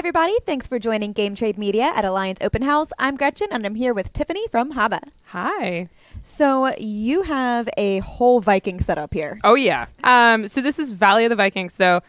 everybody. Thanks for joining Game Trade Media at Alliance Open House. I'm Gretchen, and I'm here with Tiffany from HABA. Hi. So you have a whole Viking setup here. Oh, yeah. So this is Valley of the Vikings, though.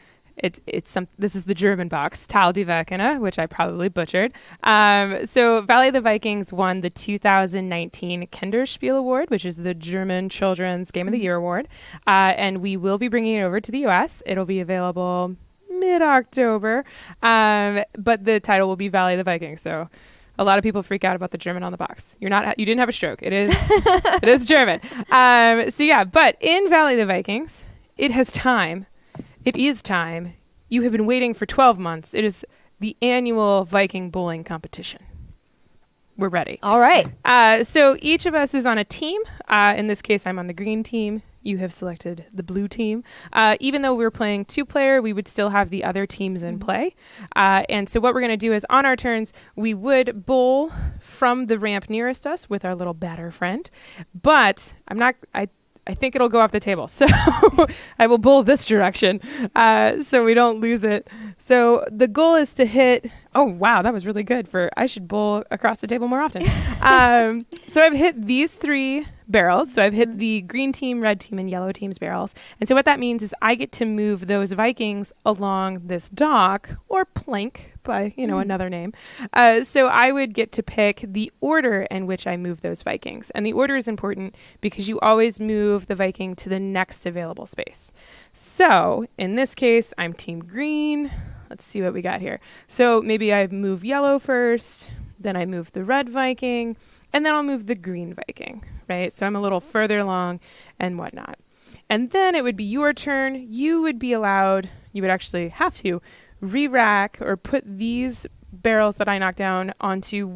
This is the German box, Tal die Vikingen, which I probably butchered. So Valley of the Vikings won the 2019 Kinderspiel Award, which is the German Children's Game of the Year Award. And we will be bringing it over to the U.S. It'll be available mid-October. But the title will be Valley of the Vikings. So a lot of people freak out about the German on the box. You didn't have a stroke. It is German. So yeah, but in Valley of the Vikings, it is time. You have been waiting for 12 months. It is the annual Viking bowling competition. We're ready. All right. So each of us is on a team. In this case, I'm on the green team. You have selected the blue team. Even though we're playing two-player, we would still have the other teams in play. And so what we're going to do is on our turns, we would bowl from the ramp nearest us with our little batter friend. But I think it'll go off the table. So I will bowl this direction so we don't lose it. So the goal is to hit. Oh, wow. That was really good. I should bowl across the table more often. So I've hit these three barrels. So I've hit the green team, red team, and yellow team's barrels. And so what that means is I get to move those Vikings along this dock or plank by, another name. So I would get to pick the order in which I move those Vikings. And the order is important because you always move the Viking to the next available space. So in this case, I'm team green. Let's see what we got here. So maybe I move yellow first, then I move the red Viking, and then I'll move the green Viking, right? So I'm a little further along and whatnot. And then it would be your turn. You would actually have to re-rack or put these barrels that I knocked down onto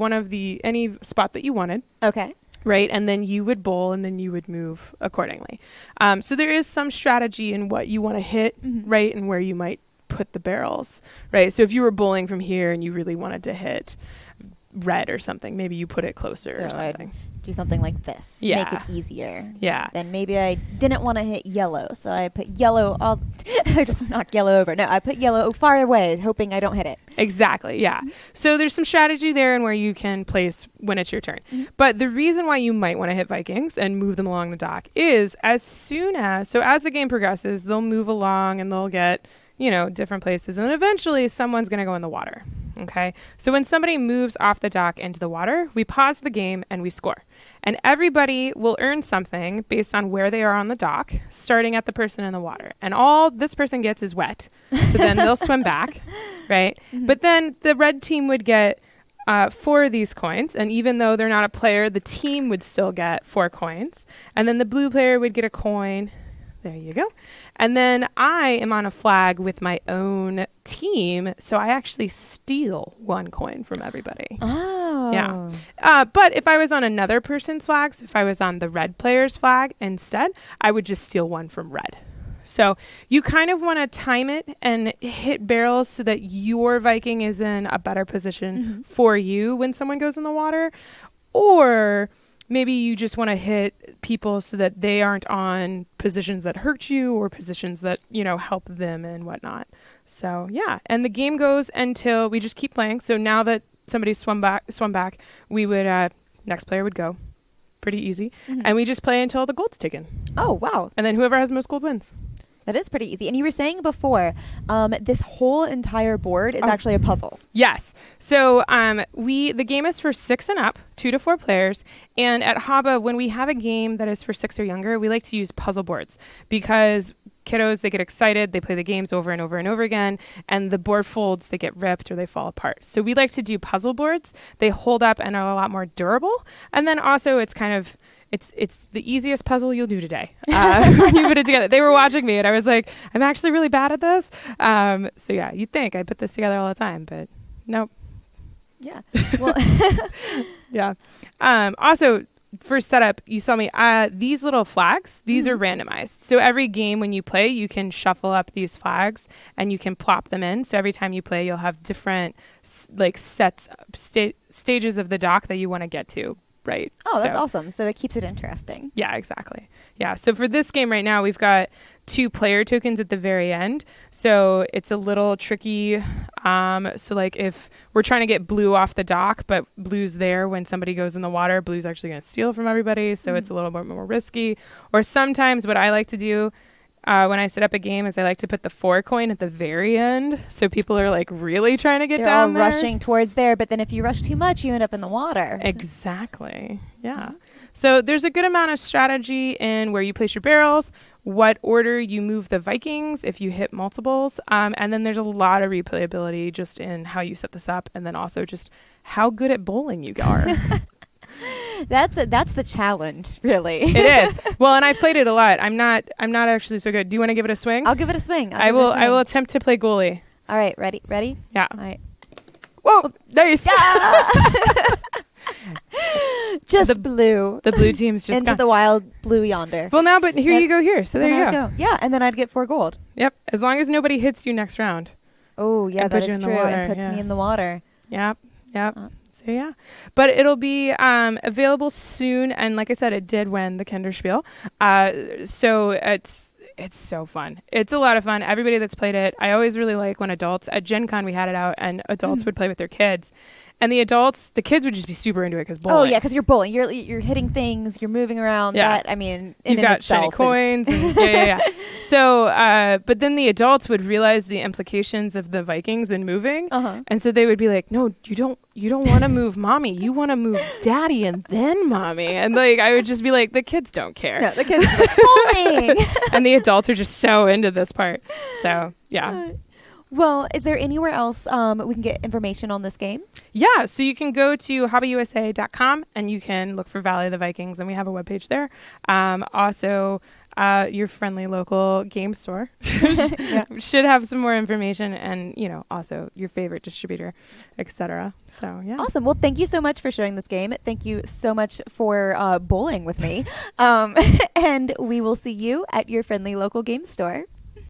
any spot that you wanted. Okay. Right. And then you would bowl and then you would move accordingly. So there is some strategy in what you want to hit, right? And where you might put the barrels, right? So if you were bowling from here and you really wanted to hit red or something, maybe you put it closer or something. I'd do something like this. Yeah. Make it easier. Yeah. Then maybe I didn't want to hit yellow, so I put yellow I just knocked yellow over. No, I put yellow far away, hoping I don't hit it. Exactly. Yeah. So there's some strategy there in where you can place when it's your turn. But the reason why you might want to hit Vikings and move them along the dock is as the game progresses, they'll move along and they'll get different places. And then eventually someone's going to go in the water. Okay. So when somebody moves off the dock into the water, we pause the game and we score. And everybody will earn something based on where they are on the dock, starting at the person in the water. And all this person gets is wet. So then they'll swim back. Right. But then the red team would get 4 of these coins. And even though they're not a player, the team would still get 4 coins. And then the blue player would get a coin. There you go. And then I am on a flag with my own team, so I actually steal 1 coin from everybody. Oh. Yeah. But if I was on another person's flags, if I was on the red player's flag instead, I would just steal 1 from red. So you kind of want to time it and hit barrels so that your Viking is in a better position for you when someone goes in the water. Or maybe you just want to hit people so that they aren't on positions that hurt you or positions that, help them and whatnot. So, yeah. And the game goes until we just keep playing. So now that somebody swum back, we would, next player would go. Pretty easy. And we just play until the gold's taken. Oh, wow. And then whoever has most gold wins. That is pretty easy. And you were saying before, this whole entire board is actually a puzzle. Yes. So the game is for 6 and up, 2 to 4 players. And at HABA, when we have a game that is for 6 or younger, we like to use puzzle boards because kiddos, they get excited, they play the games over and over and over again, and the board folds, they get ripped or they fall apart. So we like to do puzzle boards. They hold up and are a lot more durable. And then also it's kind of It's the easiest puzzle you'll do today when you put it together. They were watching me and I was like, I'm actually really bad at this. So yeah, you'd think I put this together all the time, but nope. Yeah. Well, yeah. Also, for setup, you saw me, these little flags, these are randomized. So every game when you play, you can shuffle up these flags and you can plop them in. So every time you play, you'll have different stages of the dock that you want to get to. right. Oh, that's So- awesome. So it keeps it interesting. Yeah, exactly. Yeah. So for this game right now, we've got 2 player tokens at the very end. So it's a little tricky. So like if we're trying to get blue off the dock, but blue's there when somebody goes in the water, blue's actually going to steal from everybody. So it's a little bit more risky. Or sometimes what I like to do when I set up a game is I like to put the 4 coin at the very end. So people are like really trying to get They're down all there. rushing towards there, but then if you rush too much, you end up in the water. Exactly. Yeah. So there's a good amount of strategy in where you place your barrels, what order you move the Vikings if you hit multiples, and then there's a lot of replayability just in how you set this up, and then also just how good at bowling you are. That's the challenge, really. It is. Well, and I've played it a lot. I'm not actually so good. Do you want to give it a swing? I'll give it a swing. I will attempt to play goalie. All right, ready? Yeah. All right. Whoa! Nice. Just blue. The blue team's just into gone. the wild blue yonder. Well, now, but here you go here. So there Then you I'd go. Yeah, and then I'd get 4 gold. Yep. As long as nobody hits you next round. Oh, yeah, And that put you is in the true. water, And puts yeah. me in the water. Yep. Uh, So yeah, but it'll be available soon. And like I said, it did win the Kinderspiel. So it's so fun. It's a lot of fun. Everybody that's played it, I always really like when adults at Gen Con we had it out and adults would play with their kids. And the kids would just be super into it because bowling. Oh, yeah, because you're bowling. You're hitting things. You're moving around. Yeah. That, I mean, You've got shiny coins. And yeah. So, but then the adults would realize the implications of the Vikings and moving. Uh-huh. And so they would be like, no, you don't want to move mommy. You want to move daddy and then mommy. And like, I would just be like, the kids don't care. No, the kids are like, bowling. And the adults are just so into this part. So yeah. Well, is there anywhere else we can get information on this game? Yeah, so you can go to HABAUSA.com and you can look for Valley of the Vikings, and we have a webpage there. Also, your friendly local game store should have some more information, and also your favorite distributor, etc. So yeah, Awesome. Well, thank you so much for showing this game. Thank you so much for bowling with me. And we will see you at your friendly local game store.